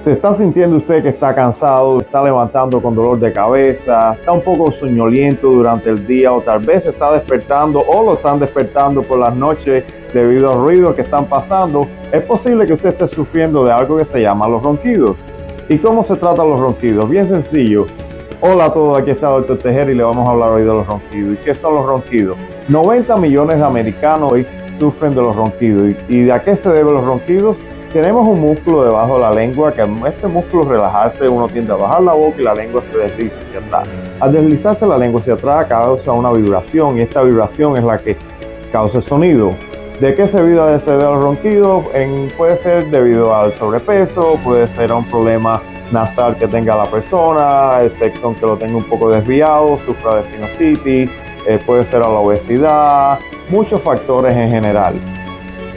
¿Se está sintiendo usted que está cansado, está levantando con dolor de cabeza, está un poco soñoliento durante el día o tal vez está despertando o lo están despertando por las noches debido al ruido que están pasando? Es posible que usted esté sufriendo de algo que se llama los ronquidos. ¿Y cómo se tratan los ronquidos? Bien sencillo. Hola a todos, aquí está Dr. Tejera y le vamos a hablar hoy de los ronquidos. ¿Y qué son los ronquidos? 90 millones de americanos hoy sufren de los ronquidos. ¿Y de a qué se deben los ronquidos? Tenemos un músculo debajo de la lengua que este músculo relajarse uno tiende a bajar la boca y la lengua se desliza hacia atrás. Al deslizarse la lengua hacia atrás causa una vibración y esta vibración es la que causa el sonido. ¿De qué se debe los ronquidos? Puede ser debido al sobrepeso, puede ser a un problema nasal que tenga la persona, el septum que lo tenga un poco desviado, sufra de sinusitis, puede ser a la obesidad, muchos factores en general.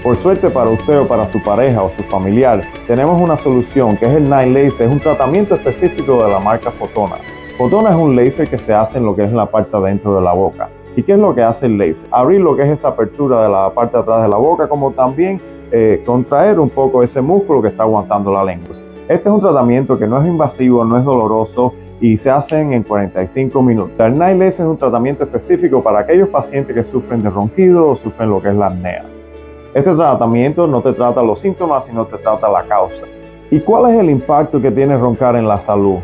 Por suerte para usted o para su pareja o su familiar, tenemos una solución que es el Night Laser, es un tratamiento específico de la marca Fotona. Fotona es un láser que se hace en lo que es la parte adentro de la boca. ¿Y qué es lo que hace el láser? Abrir lo que es esa apertura de la parte de atrás de la boca, como también contraer un poco ese músculo que está aguantando la lengua. Este es un tratamiento que no es invasivo, no es doloroso y se hacen en 45 minutos. El Night Laser es un tratamiento específico para aquellos pacientes que sufren de ronquido o sufren lo que es la apnea. Este tratamiento no te trata los síntomas, sino te trata la causa. ¿Y cuál es el impacto que tiene roncar en la salud?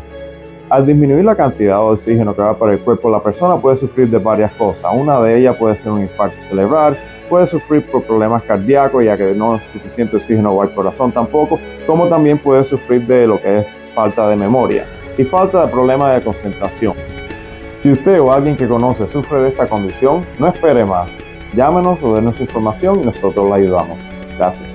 Al disminuir la cantidad de oxígeno que va para el cuerpo, la persona puede sufrir de varias cosas. Una de ellas puede ser un infarto cerebral, puede sufrir por problemas cardíacos, ya que no es suficiente oxígeno va al corazón tampoco, como también puede sufrir de lo que es falta de memoria y falta de problemas de concentración. Si usted o alguien que conoce sufre de esta condición, no espere más. Llámenos o denos información y nosotros le ayudamos. Gracias.